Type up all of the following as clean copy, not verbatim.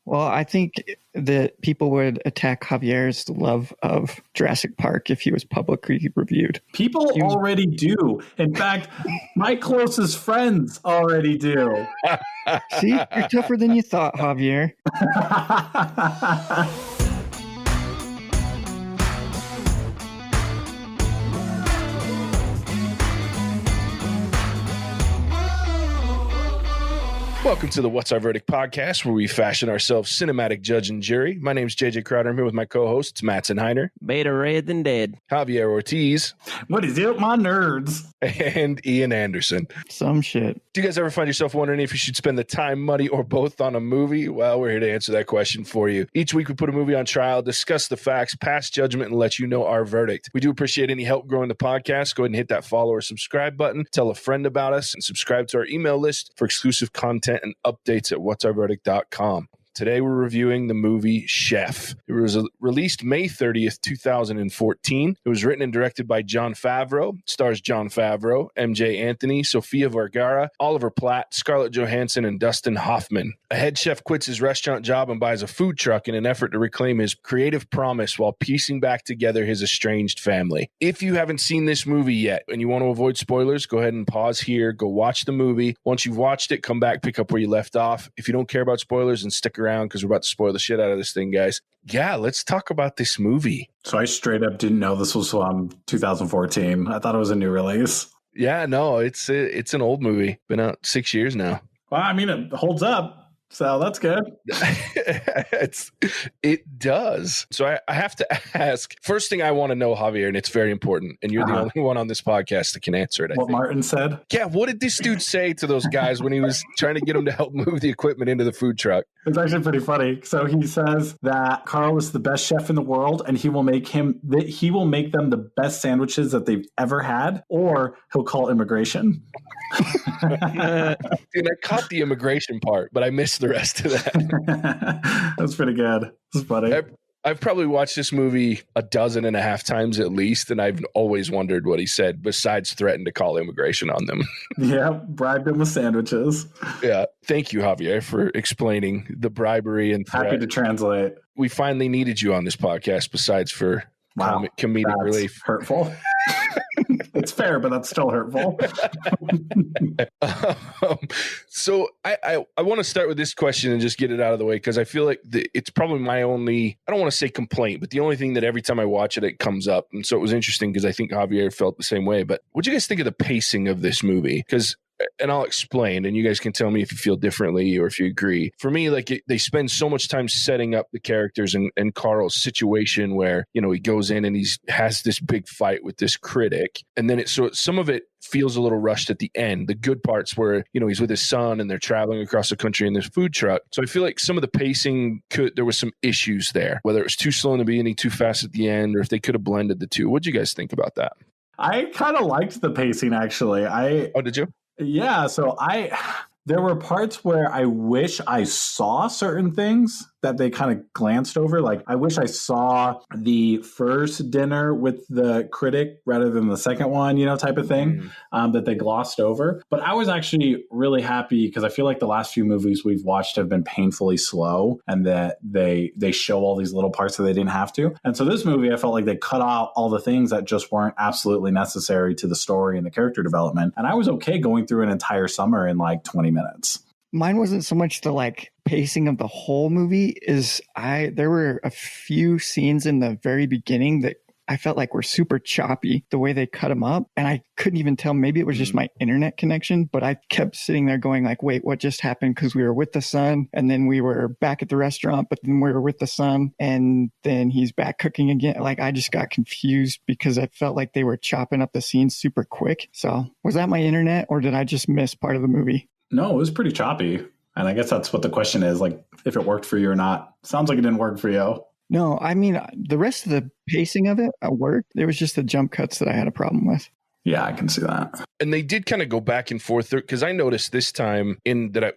Well, I think that people would attack Javier's love of Jurassic Park if he was publicly reviewed. People already do. In fact, my closest friends already do. See, you're tougher than you thought, Javier. Welcome to the What's Our Verdict podcast, where we fashion ourselves cinematic judge and jury. My name's JJ Crowder. I'm here with my co-hosts, Mattson Heiner. Better red than dead. Javier Ortiz. What is it, my nerds? And Ian Anderson. Some shit. Do you guys ever find yourself wondering if you should spend the time, money, or both on a movie? Well, we're here to answer that question for you. Each week we put a movie on trial, discuss the facts, pass judgment, and let you know our verdict. We do appreciate any help growing the podcast. Go ahead and hit that follow or subscribe button. Tell a friend about us and subscribe to our email list for exclusive content and updates at whatsourverdict.com. Today, we're reviewing the movie Chef. It was released May 30th, 2014. It was written and directed by Jon Favreau. Stars Jon Favreau, MJ Anthony, Sofia Vergara, Oliver Platt, Scarlett Johansson, and Dustin Hoffman. A head chef quits his restaurant job and buys a food truck in an effort to reclaim his creative promise while piecing back together his estranged family. If you haven't seen this movie yet and you want to avoid spoilers, go ahead and pause here. Go watch the movie. Once you've watched it, come back, pick up where you left off. If you don't care about spoilers, and stick around because we're about to spoil the shit out of this thing, guys. Yeah, let's talk about this movie. So I straight up didn't know this was from 2014. I thought it was a new release. Yeah, no, it's an old movie. Been out 6 years now. Well, I mean, it holds up. So that's good. It does. So I have to ask, first thing I want to know, Javier, and it's very important, and you're the only one on this podcast that can answer it. I think. Martin said? Yeah, what did this dude say to those guys when he was trying to get them to help move the equipment into the food truck? It's actually pretty funny. So he says that Carl is the best chef in the world, and he will make them the best sandwiches that they've ever had, or he'll call immigration. Dude, I caught the immigration part, but I missed the rest of that. That's pretty good. That's funny. I've probably watched this movie 12.5 times at least, and I've always wondered what he said, besides threaten to call immigration on them. Yeah, bribed them with sandwiches. Yeah. Thank you, Javier, for explaining the bribery and threat. Happy to translate. We finally needed you on this podcast, besides for comedic relief. Hurtful. It's fair, but that's still hurtful. So I want to start with this question and just get it out of the way, because I feel like it's probably my only, I don't want to say complaint, but the only thing that every time I watch it, it comes up. And so it was interesting because I think Javier felt the same way. But what do you guys think of the pacing of this movie? And I'll explain, and you guys can tell me if you feel differently or if you agree. For me, they spend so much time setting up the characters and Carl's situation where, he goes in and he has this big fight with this critic. And then so some of it feels a little rushed at the end. The good parts where, he's with his son and they're traveling across the country in this food truck. So I feel like some of the pacing there was some issues there, whether it was too slow in the beginning, too fast at the end, or if they could have blended the two. What do you guys think about that? I kind of liked the pacing, actually. Oh, did you? Yeah, so there were parts where I wish I saw certain things that they kind of glanced over. Like, I wish I saw the first dinner with the critic rather than the second one, type of thing, that they glossed over. But I was actually really happy because I feel like the last few movies we've watched have been painfully slow, and that they show all these little parts that they didn't have to. And so this movie, I felt like they cut out all the things that just weren't absolutely necessary to the story and the character development. And I was okay going through an entire summer in like 20 minutes. Mine wasn't so much the pacing of the whole movie. There were a few scenes in the very beginning that I felt like were super choppy, the way they cut them up. And I couldn't even tell, maybe it was just my internet connection, but I kept sitting there going wait, what just happened? Because we were with the son and then we were back at the restaurant, but then we were with the son and then he's back cooking again. I just got confused because I felt like they were chopping up the scenes super quick. So was that my internet, or did I just miss part of the movie? No, it was pretty choppy. And I guess that's what the question is, if it worked for you or not. Sounds like it didn't work for you. No, I mean, the rest of the pacing of it worked. There was just the jump cuts that I had a problem with. Yeah, I can see that. And they did kind of go back and forth because I noticed this time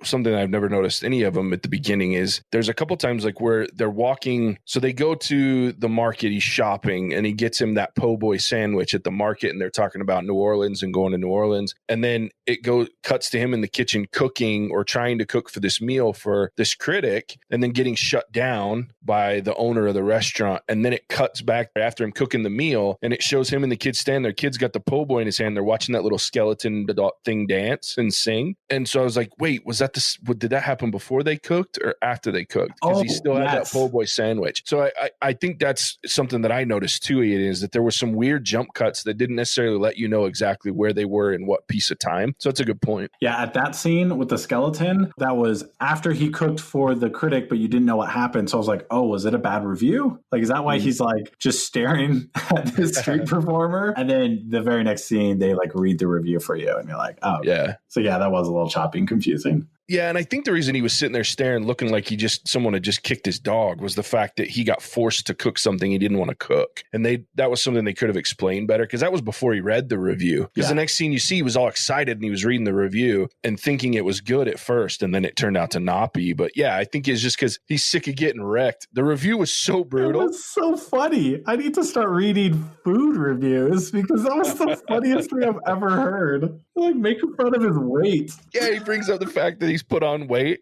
something I've never noticed any of them at the beginning is there's a couple times like where they're walking. So they go to the market, he's shopping and he gets him that po' boy sandwich at the market. And they're talking about New Orleans and going to New Orleans. And then it cuts to him in the kitchen cooking or trying to cook for this meal for this critic and then getting shut down by the owner of the restaurant. And then it cuts back after him cooking the meal and it shows him and the kids stand there. Kid's got the po' boy in his hand. They're watching that little skeleton thing dance and sing. And so I was like, wait, did that happen before they cooked or after they cooked? Because he still had that po' boy sandwich. So I think that's something that I noticed too, is that there were some weird jump cuts that didn't necessarily let you know exactly where they were in what piece of time. So that's a good point. Yeah, at that scene with the skeleton, that was after he cooked for the critic, but you didn't know what happened. So I was like, oh, was it a bad review? Like, is that why he's like just staring at this street performer? And then the very next scene, they like read the review for you and you're like, oh, yeah. So yeah, that was a little choppy and confusing. Yeah, and I think the reason he was sitting there staring, looking like someone had just kicked his dog, was the fact that he got forced to cook something he didn't want to cook. And that was something they could have explained better, because that was before he read the review. Because the next scene you see, he was all excited and he was reading the review and thinking it was good at first, and then it turned out to not be. But yeah, I think it's just because he's sick of getting wrecked. The review was so brutal. It was so funny. I need to start reading food reviews because that was the funniest thing I've ever heard. Like making fun of his weight. Yeah, he brings up the fact that he's put on weight.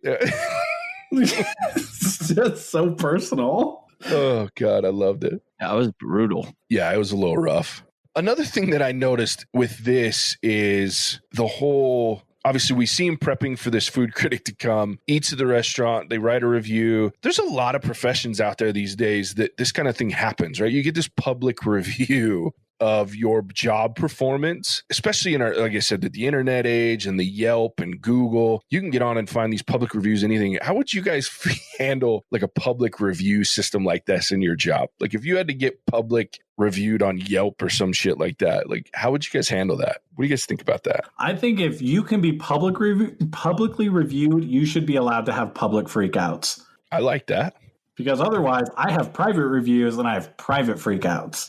It's just so personal. Oh, God, I loved it. That was brutal. Yeah, it was a little rough. Another thing that I noticed with this is the whole... Obviously, we see him prepping for this food critic to come, eats at the restaurant, they write a review. There's a lot of professions out there these days that this kind of thing happens, right? You get this public review of your job performance, especially in our, like I said, the internet age and the Yelp and Google. You can get on and find these public reviews, anything. How would you guys handle like a public review system like this in your job? Like if you had to get public reviewed on Yelp or some shit like that, like how would you guys handle that? What do you guys think about that? I think if you can be publicly reviewed, you should be allowed to have public freakouts. I like that. Because otherwise, I have private reviews and I have private freakouts.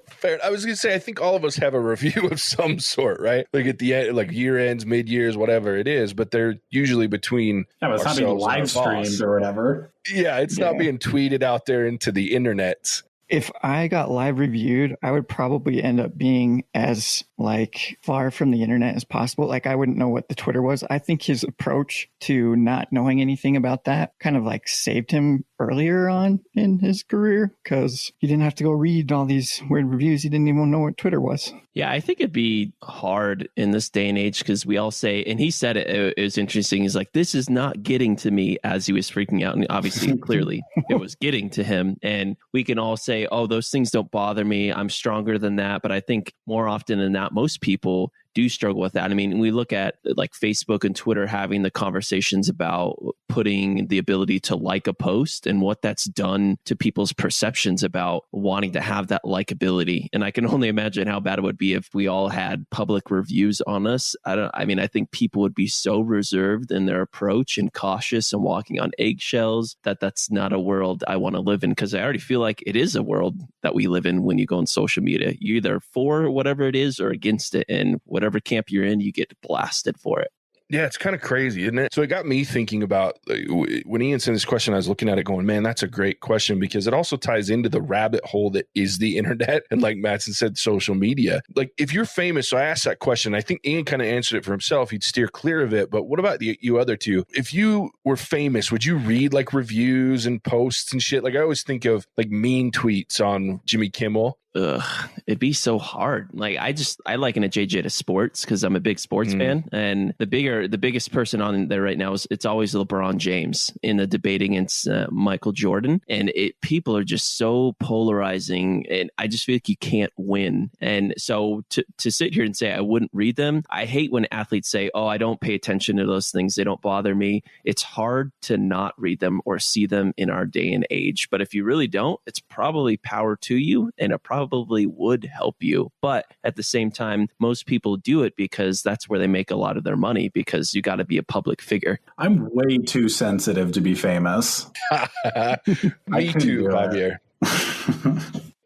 Fair. I was going to say, I think all of us have a review of some sort, right? Like at the end, like year ends, mid years, whatever it is, but they're usually between. Yeah, but it's not being live streamed or whatever. Yeah, it's not being tweeted out there into the internet. If I got live reviewed, I would probably end up being as like far from the internet as possible. Like I wouldn't know what the Twitter was. I think his approach to not knowing anything about that kind of like saved him earlier on in his career, because he didn't have to go read all these weird reviews. He didn't even know what Twitter was. Yeah, I think it'd be hard in this day and age, because we all say, and he said it was interesting. He's like, this is not getting to me, as he was freaking out. And obviously, clearly, it was getting to him. And we can all say, oh, those things don't bother me. I'm stronger than that. But I think more often than not, most people do struggle with that. I mean, we look at like Facebook and Twitter having the conversations about putting the ability to like a post and what that's done to people's perceptions about wanting to have that likability. And I can only imagine how bad it would be if we all had public reviews on us. I think people would be so reserved in their approach and cautious and walking on eggshells that that's not a world I want to live in, because I already feel like it is a world that we live in when you go on social media. You're either for whatever it is or against it, and whatever camp you're in, you get blasted for it. Yeah, it's kind of crazy, isn't it? So it got me thinking about, when Ian sent this question, I was looking at it going, man, that's a great question, because it also ties into the rabbit hole that is the internet. And like Mattson said, social media. Like if you're famous, so I asked that question, I think Ian kind of answered it for himself. He'd steer clear of it. But what about you other two? If you were famous, would you read like reviews and posts and shit? Like I always think of like mean tweets on Jimmy Kimmel. It'd be so hard. Like I liken it, JJ, to sports, because I'm a big sports fan, and the biggest person on there right now it's always LeBron James in the debate against Michael Jordan, and people are just so polarizing, and I just feel like you can't win. And so to sit here and say I wouldn't read them, I hate when athletes say, oh, I don't pay attention to those things, they don't bother me. It's hard to not read them or see them in our day and age. But if you really don't, it's probably power to you, and it probably would help you. But at the same time, most people do it because that's where they make a lot of their money, because you got to be a public figure. I'm way too sensitive to be famous. Me too, Javier.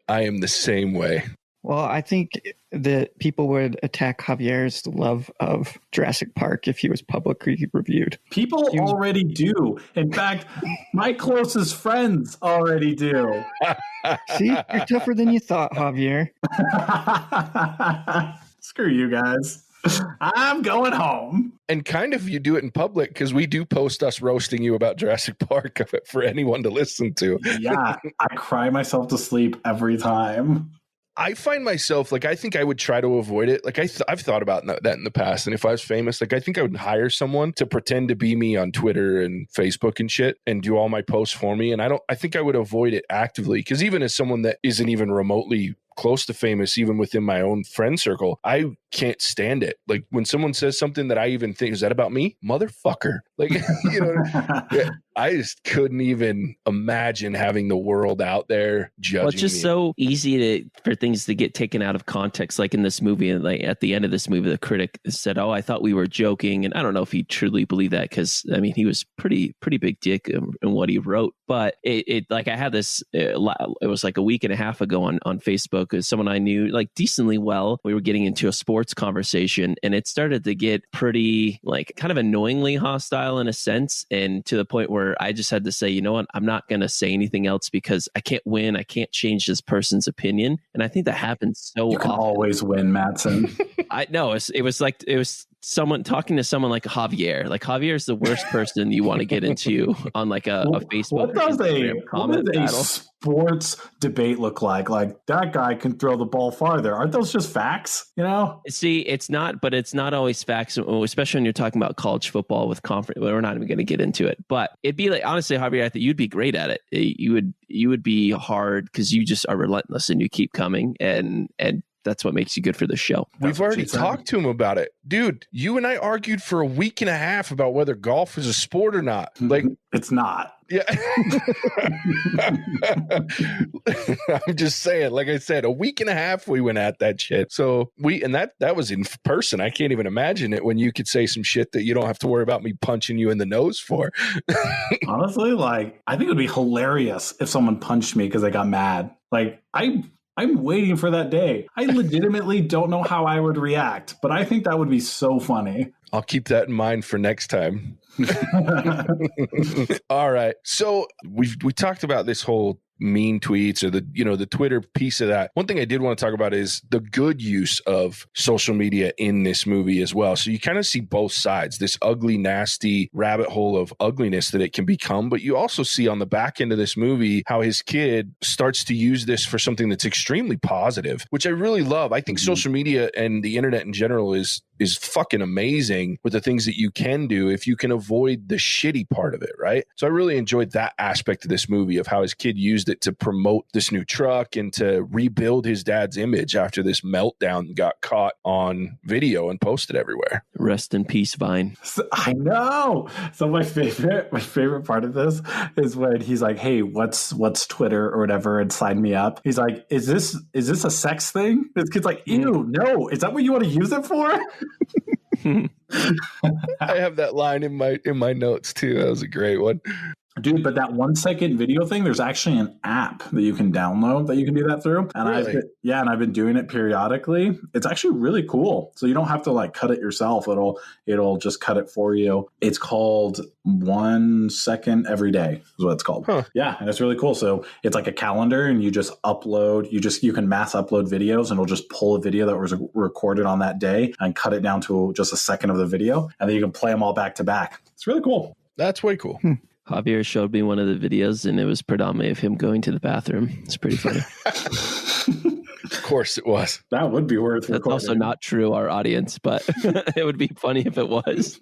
I am the same way. Well, I think that people would attack Javier's love of Jurassic Park if he was publicly reviewed. People already do. In fact, my closest friends already do. See, you're tougher than you thought, Javier. Screw you guys. I'm going home. And kind of you do it in public because we do post us roasting you about Jurassic Park for anyone to listen to. Yeah, I cry myself to sleep every time. I find myself like, I think I would try to avoid it. Like I've thought about that in the past. And if I was famous, like I think I would hire someone to pretend to be me on Twitter and Facebook and shit and do all my posts for me. And I think I would avoid it actively because even as someone that isn't even remotely close to famous, even within my own friend circle, I can't stand it. Like when someone says something that I even think, is that about me? Motherfucker. Like, you know, I just couldn't even imagine having the world out there judging Well, it's just me. so easy for things to get taken out of context. Like in this movie, and like at the end of this movie, the critic said, "Oh, I thought we were joking," and I don't know if he truly believed that because I mean, he was pretty big dick in what he wrote. But it like I had this. It was like a week and a half ago on Facebook. As someone I knew like decently well, we were getting into a sports conversation, and it started to get pretty like kind of annoyingly hostile in a sense, and to the point where I just had to say, you know what, I'm not going to say anything else because I can't win. I can't change this person's opinion, and I think that happens so. You can always win, Mattson. I know it was someone talking to someone like Javier. Like Javier is the worst person you want to get into on like a Facebook. What does a sports debate look like? Like that guy can throw the ball farther. Aren't those just facts? You know? See, it's not always facts, especially when you're talking about college football with conference. We're not even going to get into it, but it'd be like, honestly, Javier, I think you'd be great at it. You would be hard because you just are relentless and you keep coming and that's what makes you good for the show. We've already talked to him about it. Dude, you and I argued for a week and a half about whether golf is a sport or not. Like, it's not. Yeah. I'm just saying, like I said, a week and a half we went at that shit. So that was in person. I can't even imagine it when you could say some shit that you don't have to worry about me punching you in the nose for. Honestly, like, I think it would be hilarious if someone punched me because they got mad. Like, I'm waiting for that day. I legitimately don't know how I would react, but I think that would be so funny. I'll keep that in mind for next time. All right. So we talked about this whole mean tweets or the Twitter piece of that. One thing I did want to talk about is the good use of social media in this movie as well. So you kind of see both sides, this ugly, nasty rabbit hole of ugliness that it can become. But you also see on the back end of this movie how his kid starts to use this for something that's extremely positive, which I really love. I think social media and the internet in general is fucking amazing with the things that you can do if you can avoid the shitty part of it, right? So I really enjoyed that aspect of this movie of how his kid used it to promote this new truck and to rebuild his dad's image after this meltdown got caught on video and posted everywhere. Rest in peace, Vine. I know. So my favorite part of this is when he's like, "Hey, what's Twitter or whatever, and sign me up." He's like, "Is this a sex thing?" This kid's like, "Ew, no. Is that what you want to use it for?" I have that line in my notes too. That was a great one. Dude, but that 1 second video thing, there's actually an app that you can download that you can do that through. And really? I've been doing it periodically. It's actually really cool. So you don't have to like cut it yourself. It'll just cut it for you. It's called 1 second every day is what it's called. Huh. Yeah, and it's really cool. So it's like a calendar and you just upload, you can mass upload videos and it'll just pull a video that was recorded on that day and cut it down to just a second of the video. And then you can play them all back to back. It's really cool. That's way cool. Javier showed me one of the videos and it was predominantly of him going to the bathroom. It's pretty funny. Of course it was. That would be worth That's recording. also not true, our audience, but it would be funny if it was.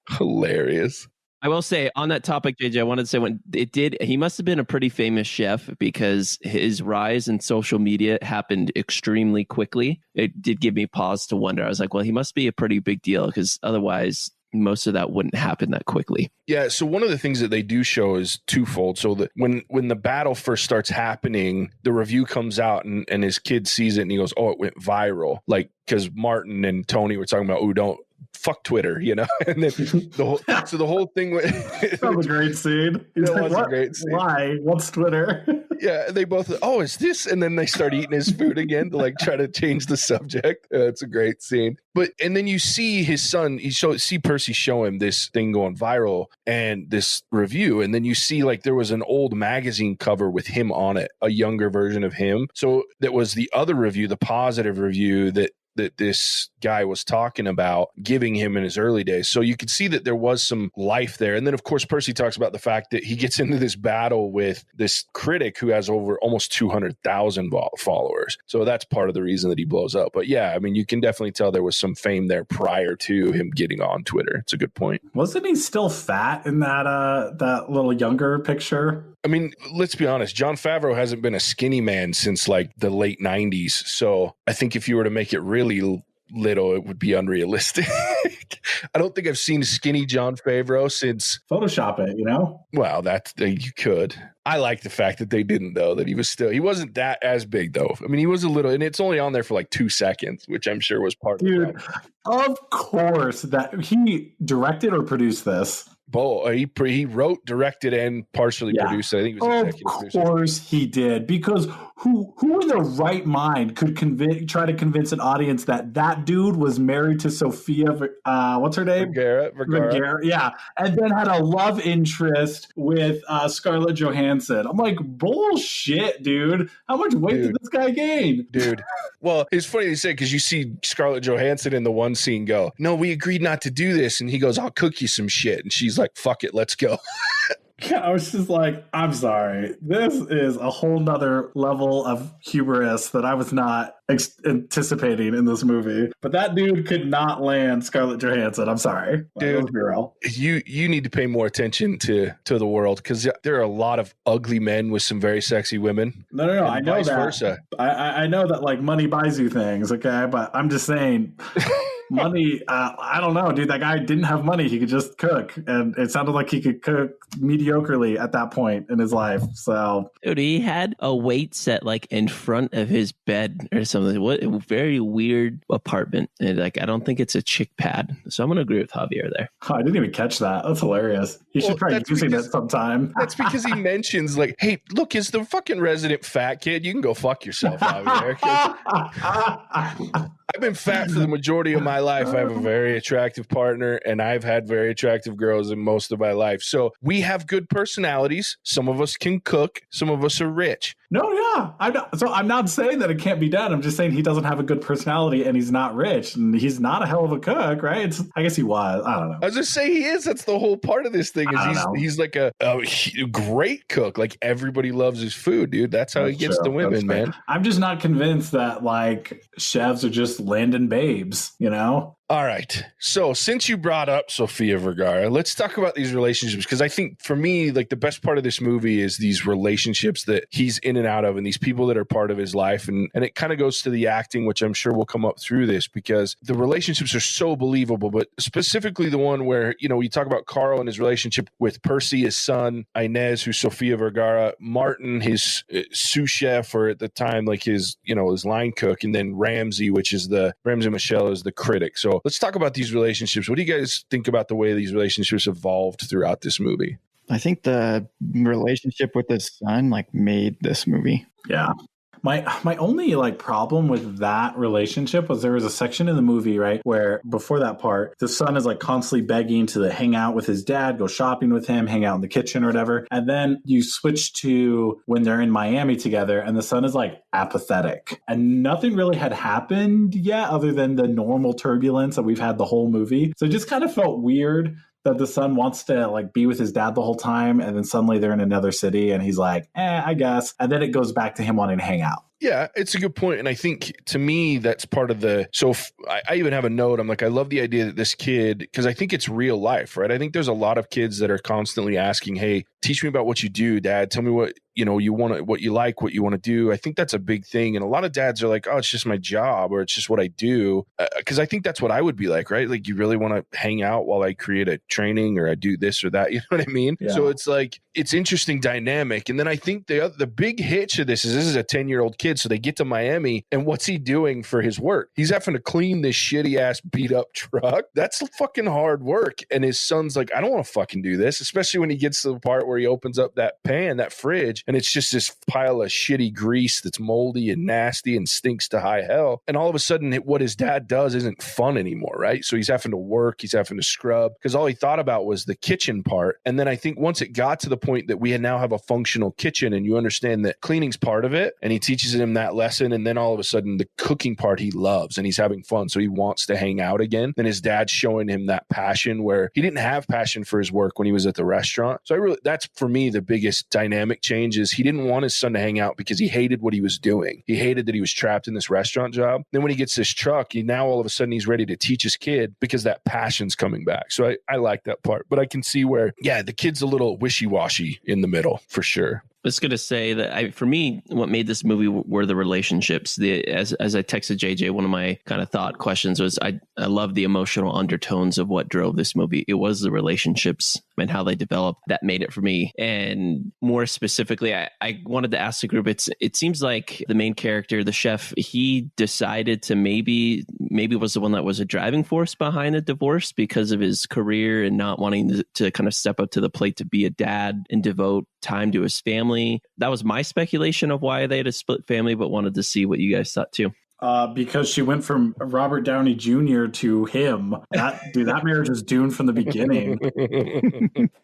Hilarious. I will say on that topic, JJ, I wanted to say he must have been a pretty famous chef because his rise in social media happened extremely quickly. It did give me pause to wonder. I was like, well, he must be a pretty big deal because otherwise most of that wouldn't happen that quickly. Yeah. So one of the things that they do show is twofold. So that when the battle first starts happening, the review comes out and his kid sees it and he goes, "Oh, it went viral." Like, because Martin and Tony were talking about, "Oh, don't fuck Twitter, you know? And then the whole thing that was a great scene. He's that like, was what? a great scene. Why? What's Twitter? Yeah, they both, oh, is this? And then they start eating his food again to like try to change the subject. It's a great scene. And then you see his son, see Percy show him this thing going viral and this review. And then you see like there was an old magazine cover with him on it, a younger version of him. So that was the other review, the positive review that this guy was talking about giving him in his early days. So you could see that there was some life there. And then, of course, Percy talks about the fact that he gets into this battle with this critic who has over almost 200,000 followers. So that's part of the reason that he blows up. But yeah, I mean, you can definitely tell there was some fame there prior to him getting on Twitter. It's a good point. Wasn't he still fat in that little younger picture? I mean, let's be honest. Jon Favreau hasn't been a skinny man since like the late 90s. So I think if you were to make it really little, it would be unrealistic. I don't think I've seen skinny Jon Favreau since Photoshop it, you know? Well, you could. I like the fact that they didn't, though, that he wasn't that as big, though. I mean, he was a little, and it's only on there for like 2 seconds, which I'm sure was part of it. Of course, that he directed or produced this. Both. He wrote, directed, and partially produced it. I think it was executive producer. Of course he did, because who in their right mind could try to convince an audience that dude was married to Sophia, what's her name? Vergara. Yeah, and then had a love interest with Scarlett Johansson. I'm like, bullshit, dude. How much weight did this guy gain? Dude. Well, it's funny you say, because you see Scarlett Johansson in the one scene go, no, we agreed not to do this. And he goes, I'll cook you some shit. And she's like, fuck it, let's go. I was just like, I'm sorry. This is a whole nother level of hubris that I was not anticipating in this movie. But that dude could not land Scarlett Johansson. I'm sorry. Dude, you need to pay more attention to the world, because there are a lot of ugly men with some very sexy women. No. I know that. Versa. I know that like money buys you things, okay? But I'm just saying... money, I don't know, dude. That guy didn't have money. He could just cook, and it sounded like he could cook mediocrely at that point in his life. So, dude, he had a weight set like in front of his bed or something. What a very weird apartment. And like, I don't think it's a chick pad. So I'm gonna agree with Javier there. Oh, I didn't even catch that. That's hilarious. He should try using that sometime. That's because he mentions like, hey, look, is the fucking resident fat kid? You can go fuck yourself, Javier. I've been fat for the majority of my life. I have a very attractive partner, and I've had very attractive girls in most of my life. So we have good personalities. Some of us can cook. Some of us are rich. No, yeah. I'm not saying that it can't be done. I'm just saying he doesn't have a good personality, and he's not rich, and he's not a hell of a cook, right? I guess he was. I don't know. I was just saying he is. That's the whole part of this thing. Is he's like a great cook. Like, everybody loves his food, dude. That's how he gets the women, man. I'm just not convinced that like chefs are just landing babes, you know? All right. So since you brought up Sofia Vergara, let's talk about these relationships, because I think for me, like, the best part of this movie is these relationships that he's in and out of, and these people that are part of his life. And it kind of goes to the acting, which I'm sure will come up through this, because the relationships are so believable, but specifically the one where, you know, we talk about Carl and his relationship with Percy, his son, Inez, who's Sofia Vergara, Martin, his sous chef, or at the time, like his line cook, and then Ramsey, which is Ramsey Michelle is the critic. So let's talk about these relationships. What do you guys think about the way these relationships evolved throughout this movie? I think the relationship with his son like made this movie. Yeah. My only like problem with that relationship was there was a section in the movie, right, where before that part, the son is like constantly begging to hang out with his dad, go shopping with him, hang out in the kitchen or whatever. And then you switch to when they're in Miami together, and the son is like apathetic, and nothing really had happened yet other than the normal turbulence that we've had the whole movie. So it just kind of felt weird that the son wants to like be with his dad the whole time, and then suddenly they're in another city and he's like, I guess. And then it goes back to him wanting to hang out. Yeah, it's a good point. And I think to me, that's part of I even have a note. I'm like, I love the idea that this kid, because I think it's real life, right? I think there's a lot of kids that are constantly asking, hey, teach me about what you do, Dad. Tell me what you want to, what you like, what you want to do. I think that's a big thing. And a lot of dads are like, oh, it's just my job, or it's just what I do. Because I think that's what I would be like, right? Like, you really want to hang out while I create a training, or I do this or that. You know what I mean? Yeah. So it's like, it's interesting dynamic. And then I think the big hitch of this is a 10-year-old kid. So they get to Miami, and what's he doing for his work? He's having to clean this shitty ass beat up truck. That's fucking hard work. And his son's like, I don't want to fucking do this, especially when he gets to the part where he opens up that fridge, and it's just this pile of shitty grease that's moldy and nasty and stinks to high hell. And all of a sudden, what his dad does isn't fun anymore, right? So he's having to work, he's having to scrub, because all he thought about was the kitchen part. And then I think once it got to the point that we now have a functional kitchen, and you understand that cleaning's part of it, and he teaches him that lesson, and then all of a sudden the cooking part he loves, and he's having fun, so he wants to hang out again. And his dad's showing him that passion where he didn't have passion for his work when he was at the restaurant. So that's for me the biggest dynamic change is he didn't want his son to hang out because he hated what he was doing. He hated that he was trapped in this restaurant job. Then when he gets this truck, now all of a sudden he's ready to teach his kid because that passion's coming back. So I like that part, but I can see where, the kid's a little wishy-washy in the middle for sure. I was going to say that for me, what made this movie were the relationships. As I texted JJ, one of my kind of thought questions was, I love the emotional undertones of what drove this movie. It was the relationships and how they developed that made it for me. And more specifically, I wanted to ask the group, it seems like the main character, the chef, he decided to maybe was the one that was a driving force behind the divorce because of his career and not wanting to kind of step up to the plate to be a dad and devote time to his family. That was my speculation of why they had a split family, but wanted to see what you guys thought too. Because she went from Robert Downey Jr. to him. That marriage was doomed from the beginning.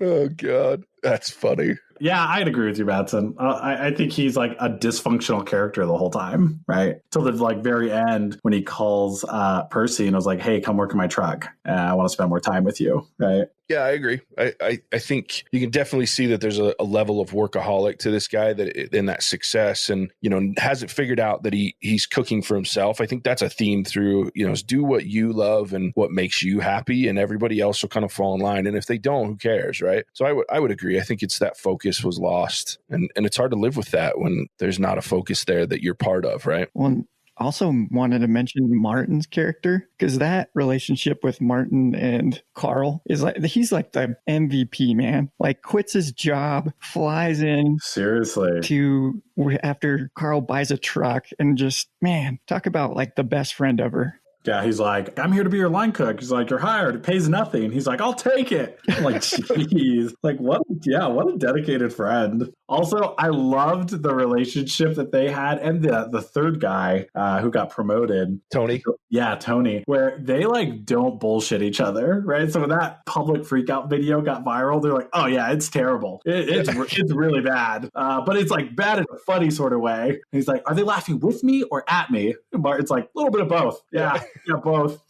Oh, God. That's funny. Yeah, I'd agree with you, Batson. I think he's like a dysfunctional character the whole time, right? Till the very end when he calls Percy and was like, hey, come work in my truck. I want to spend more time with you, right? Yeah, I agree. I think you can definitely see that there's a level of workaholic to this guy that in that success, and hasn't figured out that he's cooking for himself. I think that's a theme through is do what you love and what makes you happy, and everybody else will kind of fall in line. And if they don't, who cares, right? So I would agree. I think it's that focus was lost, and it's hard to live with that when there's not a focus there that you're part of, right? Well, also wanted to mention Martin's character, because that relationship with Martin and Carl is he's like the MVP, man. Like, quits his job, flies in seriously to after Carl buys a truck, and just, man, talk about like the best friend ever. Yeah, he's like, I'm here to be your line cook. He's like, you're hired. It pays nothing. He's like, I'll take it. I'm like, jeez. Like, what a dedicated friend. Also, I loved the relationship that they had, and the third guy who got promoted. Tony. Yeah, Tony, where they don't bullshit each other, right? So when that public freakout video got viral, they're like, oh yeah, it's terrible. It's really bad. But it's like bad in a funny sort of way. And he's like, are they laughing with me or at me? And Martin's like, a little bit of both. Yeah, both.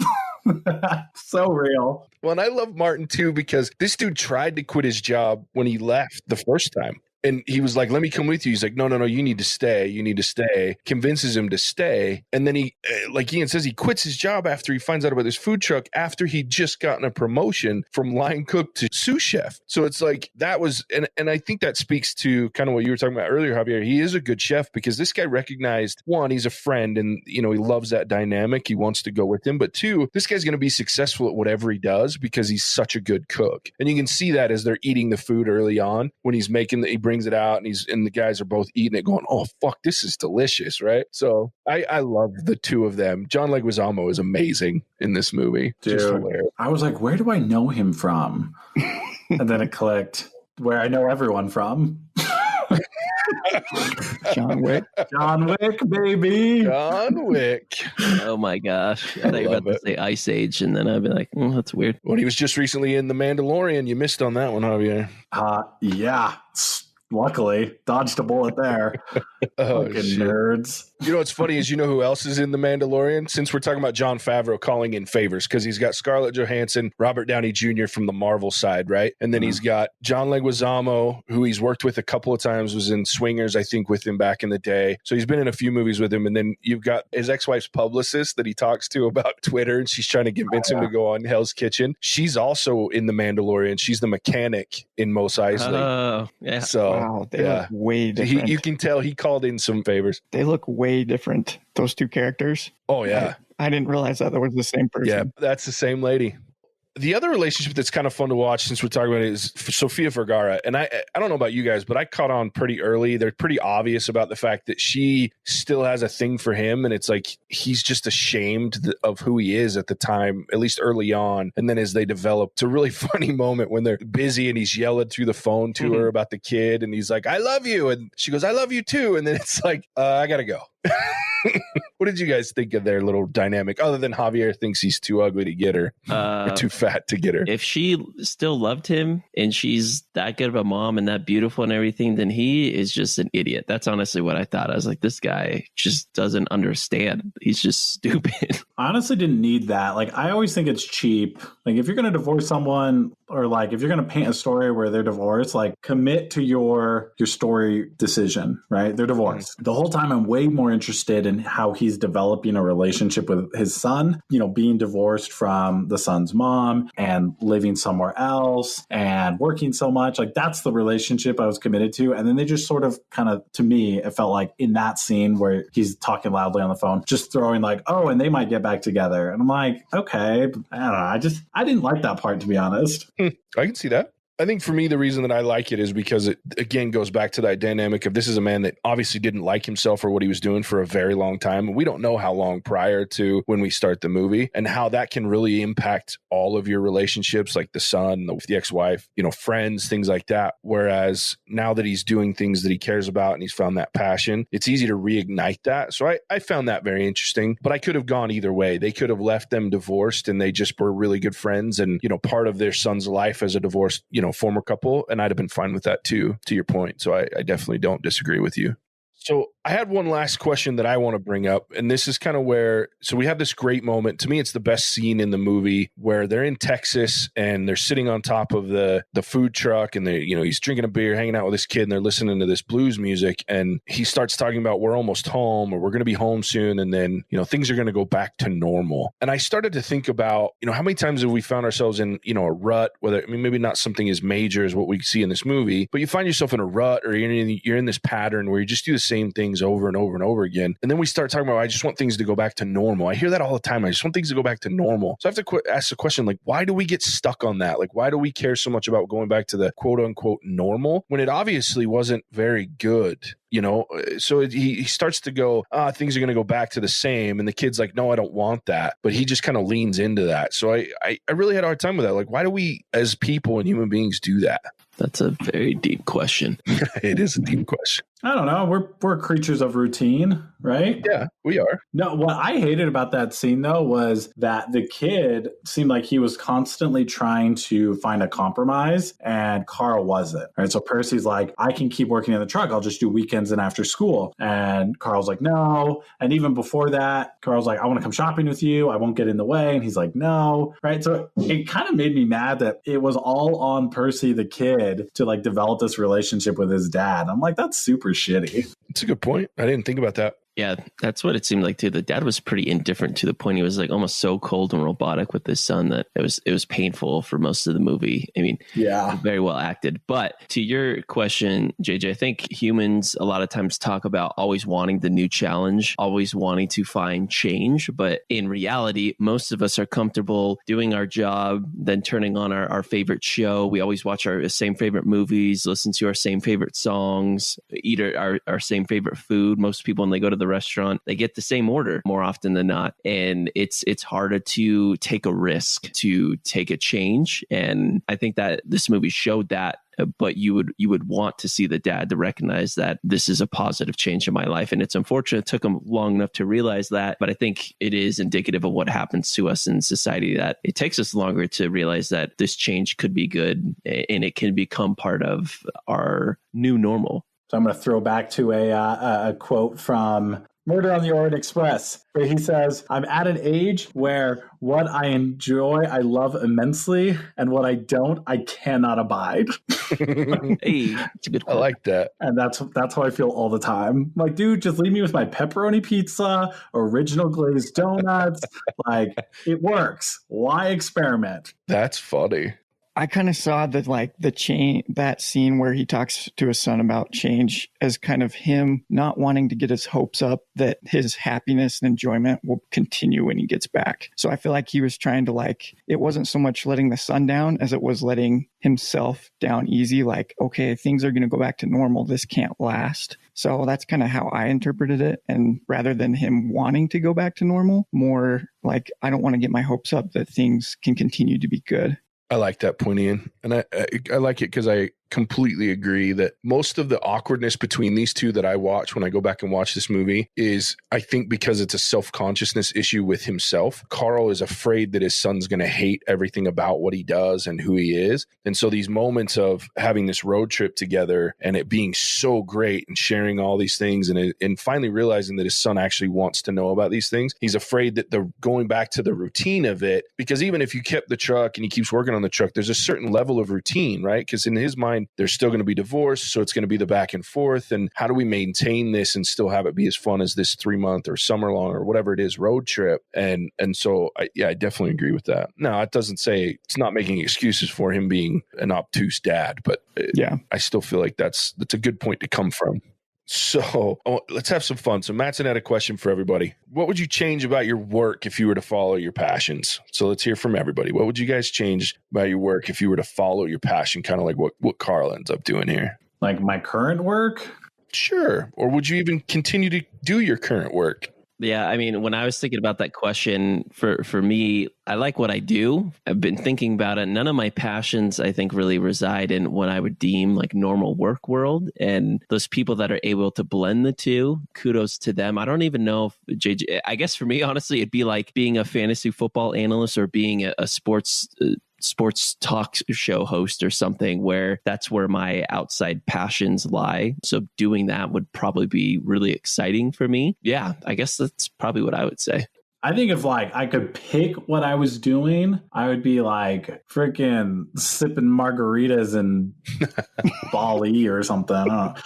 So real. Well, and I love Martin too, because this dude tried to quit his job when he left the first time. And he was like, let me come with you. He's like, no, you need to stay. You need to stay. Convinces him to stay. And then he, like Ian says, he quits his job after he finds out about this food truck after he'd just gotten a promotion from line cook to sous chef. So it's like that was, and I think that speaks to kind of what you were talking about earlier, Javier. He is a good chef because this guy recognized, one, he's a friend and, he loves that dynamic. He wants to go with him. But two, this guy's going to be successful at whatever he does because he's such a good cook. And you can see that as they're eating the food early on when he's making he brings it out and the guys are both eating it going, oh fuck, this is delicious, right? So I love the two of them. John Leguizamo is amazing in this movie. Dude, just hilarious. I was like, where do I know him from? And then it clicked where I know everyone from. John Wick, baby. John Wick. Oh my gosh. I thought you were about to say Ice Age, and then I'd be like, that's weird. Well, he was just recently in The Mandalorian. You missed on that one, Javier. Yeah. Luckily, dodged a bullet there. Oh, Fucking shit. nerds. You know what's funny is, you know who else is in The Mandalorian? Since we're talking about Jon Favreau calling in favors, because he's got Scarlett Johansson, Robert Downey Jr. from the Marvel side, right? And then he's got John Leguizamo, who he's worked with a couple of times, was in Swingers, I think, with him back in the day. So he's been in a few movies with him. And then you've got his ex-wife's publicist that he talks to about Twitter, and she's trying to convince him to go on Hell's Kitchen. She's also in The Mandalorian. She's the mechanic in Mos Eisley. Oh, yeah. So, Wow, they look way So different. you can tell he called in some favors. They look way different, those two characters. Oh, yeah. I didn't realize that was the same person. Yeah, that's the same lady. The other relationship that's kind of fun to watch, since we're talking about it, is Sofia Vergara. And I don't know about you guys, but I caught on pretty early. They're pretty obvious about the fact that she still has a thing for him. And it's like he's just ashamed of who he is at the time, at least early on. And then as they develop, it's a really funny moment when they're busy and he's yelling through the phone to her about the kid. And he's like, I love you. And she goes, I love you too. And then it's like, I got to go. What did you guys think of their little dynamic, other than Javier thinks he's too ugly to get her or too fat to get her? If she still loved him and she's that good of a mom and that beautiful and everything, then he is just an idiot. That's honestly what I thought. I was like, this guy just doesn't understand. He's just stupid. I honestly didn't need that. Like, I always think it's cheap. Like, if you're going to divorce someone, or like if you're going to paint a story where they're divorced, like commit to your story decision, right? They're divorced. The whole time I'm way more interested in how he's developing a relationship with his son, you know, being divorced from the son's mom and living somewhere else and working so much. Like, that's the relationship I was committed to. And then they just sort of kind of, to me, it felt like in that scene where he's talking loudly on the phone, just throwing like, oh, and they might get back together. And I'm like, okay, I don't know. I didn't like that part, to be honest. I can see that. I think for me, the reason that I like it is because it, again, goes back to that dynamic of this is a man that obviously didn't like himself or what he was doing for a very long time. And we don't know how long prior to when we start the movie, and how that can really impact all of your relationships, like the son, the ex-wife, you know, friends, things like that. Whereas now that he's doing things that he cares about and he's found that passion, it's easy to reignite that. So I found that very interesting, but I could have gone either way. They could have left them divorced and they just were really good friends and, you know, part of their son's life as a divorced, you know, former couple, and I'd have been fine with that too, to your point. So I definitely don't disagree with you. So I had one last question that I want to bring up, and this is kind of where, so we have this great moment. To me, it's the best scene in the movie where they're in Texas and they're sitting on top of the food truck, and they, you know, he's drinking a beer, hanging out with his kid, and they're listening to this blues music, and he starts talking about we're almost home, or we're going to be home soon, and then, you know, things are going to go back to normal. And I started to think about, you know, how many times have we found ourselves in, you know, a rut, whether, I mean, maybe not something as major as what we see in this movie, but you find yourself in a rut, or you're in this pattern where you just do the same things over and over and over again. And then we start talking about, I just want things to go back to normal. I hear that all the time. I just want things to go back to normal. So I have to ask the question, like, why do we get stuck on that? Like, why do we care so much about going back to the quote unquote normal when it obviously wasn't very good? You know, so he starts to go, things are going to go back to the same. And the kid's like, no, I don't want that. But he just kind of leans into that. So I really had a hard time with that. Like, why do we as people and human beings do that? That's a very deep question. It is a deep question. I don't know. We're creatures of routine, right? Yeah, we are. No, what I hated about that scene, though, was that the kid seemed like he was constantly trying to find a compromise, and Carl wasn't. Right? So Percy's like, I can keep working in the truck. I'll just do weekends and after school. And Carl's like, no. And even before that, Carl's like, I want to come shopping with you. I won't get in the way. And he's like, no. Right? So it kind of made me mad that it was all on Percy, the kid, to like develop this relationship with his dad. I'm like, that's super shitty. It's a good point. I didn't think about that. Yeah, that's what it seemed like too. The dad was pretty indifferent to the point he was like almost so cold and robotic with his son that it was painful for most of the movie. I mean, yeah, very well acted. But to your question, JJ, I think humans a lot of times talk about always wanting the new challenge, always wanting to find change. But in reality, most of us are comfortable doing our job, then turning on our favorite show. We always watch our same favorite movies, listen to our same favorite songs, eat our same favorite food. Most people, when they go to the restaurant, they get the same order more often than not. And it's harder to take a risk, to take a change. And I think that this movie showed that but you would want to see the dad to recognize that this is a positive change in my life. And it's unfortunate it took him long enough to realize that, but I think it is indicative of what happens to us in society, that it takes us longer to realize that this change could be good and it can become part of our new normal. So I'm going to throw back to a quote from Murder on the Orient Express, where he says, "I'm at an age where what I enjoy, I love immensely, and what I don't, I cannot abide." Hey, that's a good quote. I like that. And that's how I feel all the time. Like, dude, just leave me with my pepperoni pizza, original glazed donuts. Like, it works. Why experiment? That's funny. I kind of saw that scene where he talks to his son about change as kind of him not wanting to get his hopes up that his happiness and enjoyment will continue when he gets back. So I feel like he was trying to it wasn't so much letting the son down as it was letting himself down easy. Like, okay, things are going to go back to normal. This can't last. So that's kind of how I interpreted it. And rather than him wanting to go back to normal, more like, I don't want to get my hopes up that things can continue to be good. I like that point, Ian. And I like it because I completely agree that most of the awkwardness between these two that I watch when I go back and watch this movie is, I think, because it's a self-consciousness issue with himself. Carl is afraid that his son's going to hate everything about what he does and who he is. And so these moments of having this road trip together and it being so great and sharing all these things and finally realizing that his son actually wants to know about these things, he's afraid that they're going back to the routine of it, because even if you kept the truck and he keeps working on the truck, there's a certain level of routine, right? Because in his mind, there's still going to be divorce, so it's going to be the back and forth. And how do we maintain this and still have it be as fun as this 3-month or summer long or whatever it is road trip? And so I definitely agree with that. Now, it doesn't say, it's not making excuses for him being an obtuse dad, but I still feel like that's a good point to come from. So let's have some fun. So Mattson had a question for everybody. What would you change about your work if you were to follow your passions? So let's hear from everybody. What would you guys change about your work if you were to follow your passion? Kind of like what Carl ends up doing here. Like my current work? Sure. Or would you even continue to do your current work? Yeah, I mean, when I was thinking about that question, for me, I like what I do. I've been thinking about it. None of my passions, I think, really reside in what I would deem like normal work world. And those people that are able to blend the two, kudos to them. I don't even know if JJ, I guess for me, honestly, it'd be like being a fantasy football analyst or being a sports talk show host or something, where that's where my outside passions lie. So doing that would probably be really exciting for me. Yeah, I guess that's probably what I would say. I think if I could pick what I was doing, I would be like freaking sipping margaritas in Bali or something. I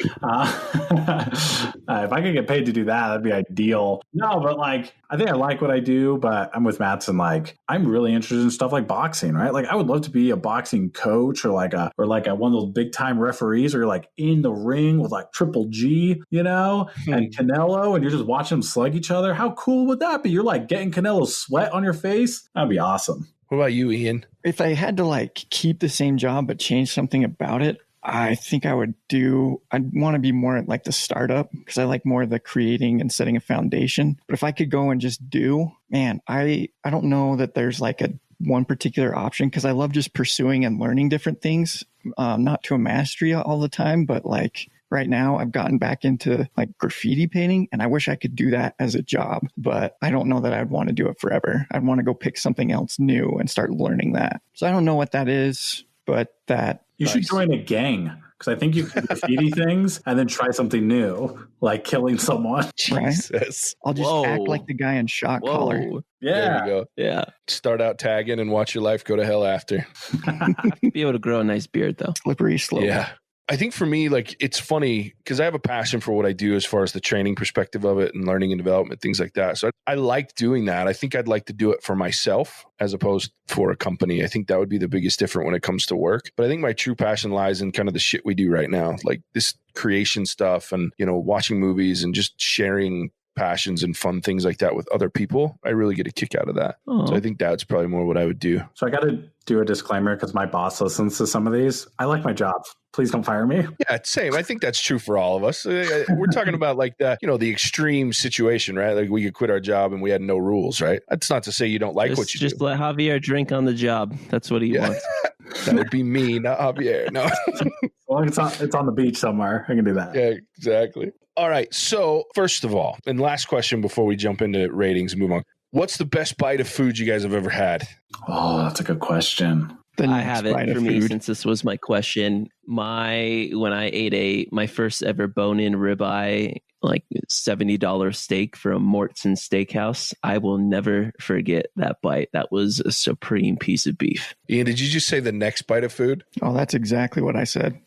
don't know. If I could get paid to do that, that'd be ideal. No, but I think I like what I do, but I'm with Mattson. I'm really interested in stuff like boxing, right? I would love to be a boxing coach or one of those big time referees, or you're in the ring with Triple G, and Canelo, and you're just watching them slug each other. How cool would that be? You're getting Canelo's sweat on your face. That'd be awesome. What about you, Ian? If I had to keep the same job but change something about it, I think I'd want to be more at the startup, because I like more of the creating and setting a foundation. But if I could go and just do, man, I don't know that there's one particular option, because I love just pursuing and learning different things, not to a mastery all the time, but right now I've gotten back into graffiti painting, and I wish I could do that as a job, but I don't know that I'd want to do it forever. I'd want to go pick something else new and start learning that. So I don't know what that is, but you should join a gang, because I think you can graffiti things and then try something new, like killing someone. Jesus. I'll just act like the guy in Shot Collar. Yeah. There we go. Yeah. Start out tagging and watch your life go to hell after. Be able to grow a nice beard, though. Slippery slope. Yeah. I think for me, it's funny because I have a passion for what I do as far as the training perspective of it and learning and development, things like that. So I like doing that. I think I'd like to do it for myself as opposed for a company. I think that would be the biggest difference when it comes to work. But I think my true passion lies in kind of the shit we do right now, like this creation stuff and, watching movies and just sharing passions and fun things like that with other people. I really get a kick out of that. Aww. So I think that's probably more what I would do. So I got to do a disclaimer, because my boss listens to some of these. I like my job. Please don't fire me. Yeah, same. I think that's true for all of us. We're talking about like the extreme situation, right? Like we could quit our job and we had no rules, right? That's not to say you don't like what you just do. let Javier drink on the job. That's what he wants. That would be me, not Javier. No. Well, it's on the beach somewhere. I can do that. Yeah, exactly. All right. So first of all, and last question before we jump into ratings and move on. What's the best bite of food you guys have ever had? Oh, that's a good question. I have it for me since this was my question. When I ate my first ever bone-in ribeye, like $70 steak from Mortson Steakhouse, I will never forget that bite. That was a supreme piece of beef. Ian, did you just say the next bite of food? Oh, that's exactly what I said.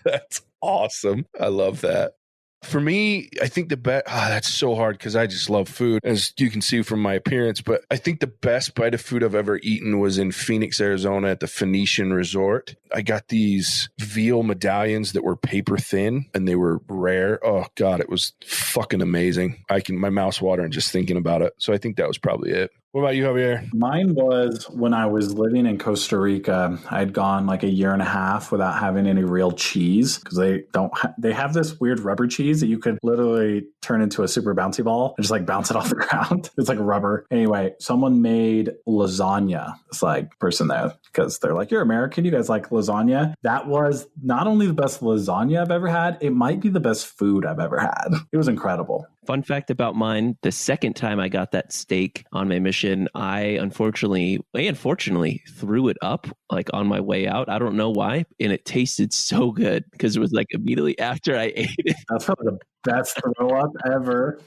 That's awesome. I love that. For me, I think the best, that's so hard because I just love food, as you can see from my appearance. But I think the best bite of food I've ever eaten was in Phoenix, Arizona at the Phoenician Resort. I got these veal medallions that were paper thin and they were rare. Oh, God, it was fucking amazing. My mouth's watering just thinking about it. So I think that was probably it. What about you, Javier? Mine was when I was living in Costa Rica. I'd gone like a year and a half without having any real cheese because they have this weird rubber cheese that you could literally turn into a super bouncy ball and just like bounce it off the ground. It's like rubber. Anyway, someone made lasagna. It's like person there because they're like, you're American. You guys like lasagna? That was not only the best lasagna I've ever had, it might be the best food I've ever had. It was incredible. Fun fact about mine, the second time I got that steak on my mission, I unfortunately threw it up like on my way out. I don't know why. And it tasted so good because it was like immediately after I ate it. That's probably the best throw up ever.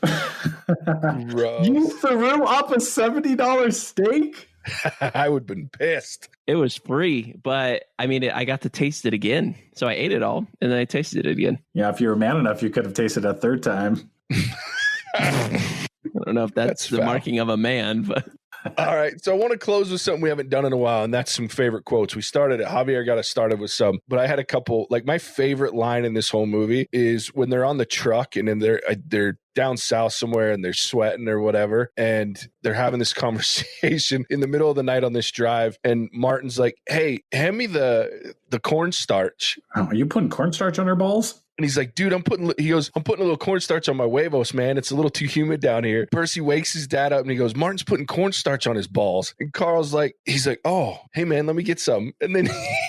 Gross. You threw up a $70 steak? I would have been pissed. It was free, but I mean, I got to taste it again. So I ate it all and then I tasted it again. Yeah, if you were man enough, you could have tasted it a third time. I don't know if that's the foul. marking of a man, but all right. So I want to close with something we haven't done in a while, and that's some favorite quotes. We started it. Javier got us started with some, but I had a couple. Like my favorite line in this whole movie is when they're on the truck and then they're down south somewhere and they're sweating or whatever, and they're having this conversation in the middle of the night on this drive, and Martin's like, "Hey, hand me the cornstarch." Oh, are you putting cornstarch on her balls? And he's like, dude, I'm putting a little cornstarch on my huevos, man. It's a little too humid down here. Percy wakes his dad up and he goes, Martin's putting cornstarch on his balls. And Carl's like, he's like, oh, hey man, let me get some. And then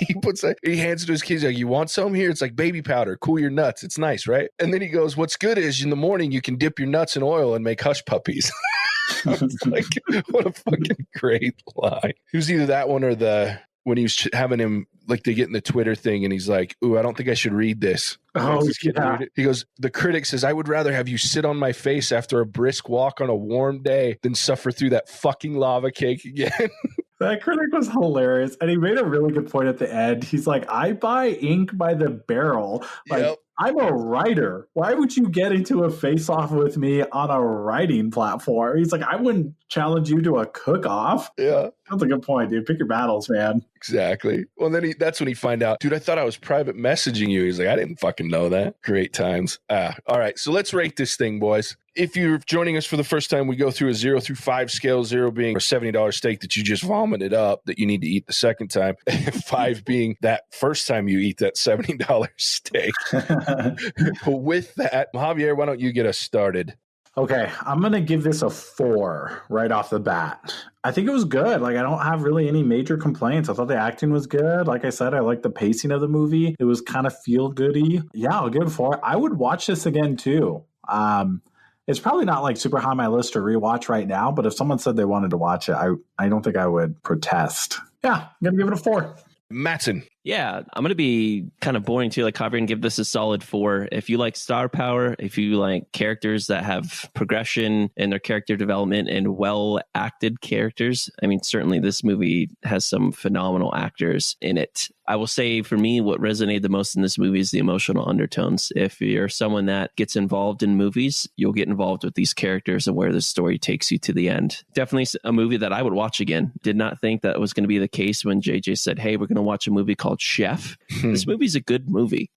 he hands it to his kids. Like, you want some? Here, it's like baby powder. Cool your nuts. It's nice, right? And then he goes, what's good is in the morning you can dip your nuts in oil and make hush puppies. I was like, what a fucking great line. It was either that one or when he was having him, like they get in the Twitter thing and he's like, ooh, I don't think I should read this. Oh, yeah. He goes, the critic says, I would rather have you sit on my face after a brisk walk on a warm day than suffer through that fucking lava cake again. That critic was hilarious. And he made a really good point at the end. He's like, I buy ink by the barrel. Like, yep. I'm a writer. Why would you get into a face-off with me on a writing platform? He's like, I wouldn't challenge you to a cook-off. Yeah. That's a good point, dude. Pick your battles, man. Exactly. Well, then that's when he find out, dude, I thought I was private messaging you. He's like, I didn't fucking know that. Great times. All right. So let's rate this thing, boys. If you're joining us for the first time, we go through a 0 through 5 scale, 0 being a $70 steak that you just vomited up that you need to eat the second time, 5 being that first time you eat that $70 steak. With that, Javier, why don't you get us started? Okay, I'm going to give this a 4 right off the bat. I think it was good. Like, I don't have really any major complaints. I thought the acting was good. Like I said, I like the pacing of the movie. It was kind of feel-goody. Yeah, I'll give it a 4. I would watch this again, too. It's probably not like super high on my list to rewatch right now, but if someone said they wanted to watch it, I don't think I would protest. Yeah, I'm going to give it a 4. Matson. Yeah, I'm going to be kind of boring too, like Javier, and give this a solid 4. If you like star power, if you like characters that have progression in their character development and well acted characters, I mean, certainly this movie has some phenomenal actors in it. I will say for me, what resonated the most in this movie is the emotional undertones. If you're someone that gets involved in movies, you'll get involved with these characters and where the story takes you to the end. Definitely a movie that I would watch again. Did not think that was going to be the case when JJ said, hey, we're going to watch a movie called Chef. This movie's a good movie.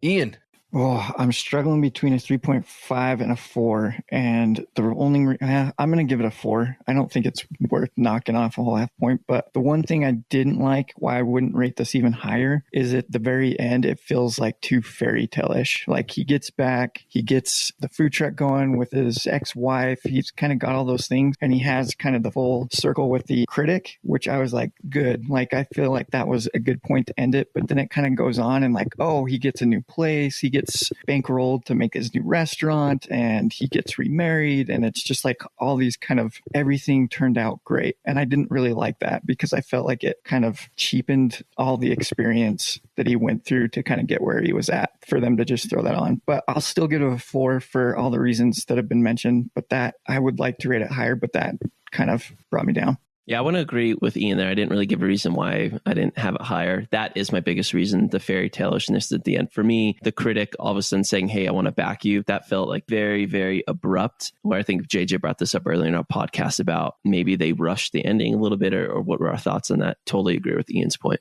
Ian. Oh, I'm struggling between a 3.5 and a 4. And the only, I'm going to give it a 4. I don't think it's worth knocking off a whole half point. But the one thing I didn't like, why I wouldn't rate this even higher, is at the very end, it feels like too fairy tale-ish. Like he gets back, he gets the food truck going with his ex-wife. He's kind of got all those things. And he has kind of the full circle with the critic, which I was like, good. Like, I feel like that was a good point to end it. But then it kind of goes on and like, oh, he gets a new place. He gets bankrolled to make his new restaurant and he gets remarried. And it's just like all these kind of everything turned out great. And I didn't really like that because I felt like it kind of cheapened all the experience that he went through to kind of get where he was at for them to just throw that on. But I'll still give it a 4 for all the reasons that have been mentioned. But that I would like to rate it higher, but that kind of brought me down. Yeah, I want to agree with Ian there. I didn't really give a reason why I didn't have it higher. That is my biggest reason, the fairy tale-ishness at the end. For me, the critic all of a sudden saying, hey, I want to back you, that felt like very, very abrupt. Where I think JJ brought this up earlier in our podcast about maybe they rushed the ending a little bit, or what were our thoughts on that? Totally agree with Ian's point.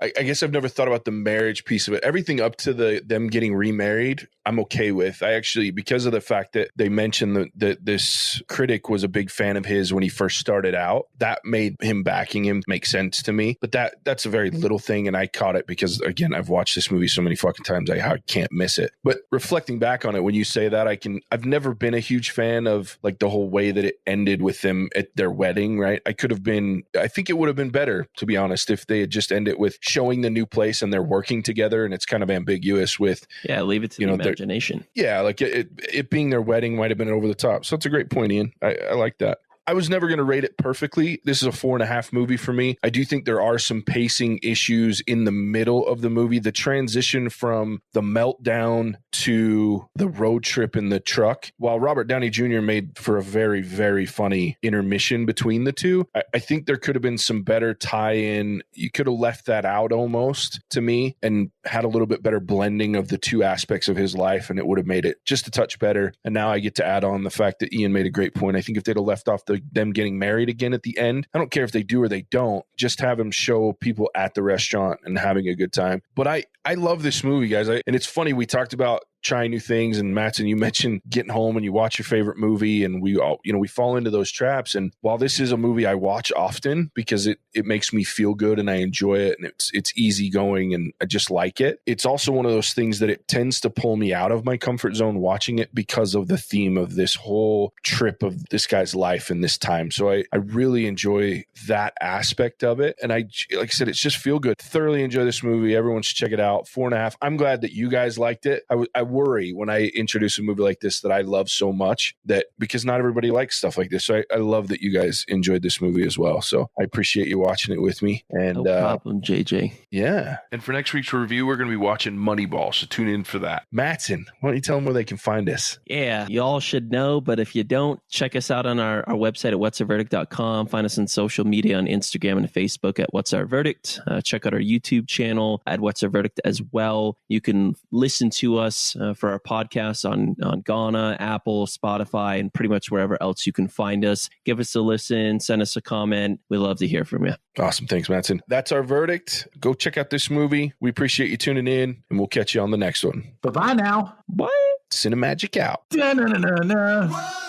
I guess I've never thought about the marriage piece of it. Everything up to them getting remarried, I'm okay with. I actually, because of the fact that they mentioned that this critic was a big fan of his when he first started out, that made him backing him make sense to me. But that's a very little thing, and I caught it because, again, I've watched this movie so many fucking times, I can't miss it. But reflecting back on it, when you say that, I've never been a huge fan of like the whole way that it ended with them at their wedding, right? I think it would have been better, to be honest, if they had just ended with showing the new place and they're working together, and it's kind of ambiguous with leave it to the imagination. Yeah, like it being their wedding might have been over the top. So it's a great point, Ian. I like that. I was never going to rate it perfectly. This is a 4.5 movie for me. I do think there are some pacing issues in the middle of the movie. The transition from the meltdown to the road trip in the truck, while Robert Downey Jr. made for a very, very funny intermission between the two, I think there could have been some better tie-in. You could have left that out almost, to me, and had a little bit better blending of the two aspects of his life, and it would have made it just a touch better. And now I get to add on the fact that Ian made a great point. I think if they'd have left off them getting married again at the end, I don't care if they do or they don't, just have them show people at the restaurant and having a good time. But I love this movie, guys. And it's funny, we talked about trying new things, and Mattson, you mentioned getting home and you watch your favorite movie, and we all, we fall into those traps. And while this is a movie I watch often because it makes me feel good and I enjoy it, and it's easygoing and I just like it, it's also one of those things that it tends to pull me out of my comfort zone watching it because of the theme of this whole trip of this guy's life in this time. So I really enjoy that aspect of it. And like I said, it's just feel good. Thoroughly enjoy this movie. Everyone should check it out. 4.5. I'm glad that you guys liked it. I worry when I introduce a movie like this that I love so much, that because not everybody likes stuff like this. So I love that you guys enjoyed this movie as well. So I appreciate you watching it with me. And no problem, JJ. Yeah. And for next week's review, we're going to be watching Moneyball. So tune in for that. Mattson, why don't you tell them where they can find us? Yeah, y'all should know, but if you don't, check us out on our website at whatsourverdict.com. Find us on social media on Instagram and Facebook at What's Our Verdict. Check out our YouTube channel at What's Our Verdict as well. You can listen to us for our podcasts on Ghana, Apple, Spotify, and pretty much wherever else you can find us. Give us a listen, send us a comment. We'd love to hear from you. Awesome. Thanks, Mattson. That's our verdict. Go check out this movie. We appreciate you tuning in, and we'll catch you on the next one. Bye-bye now. Bye. Cinemagic out. Da-na-na-na-na.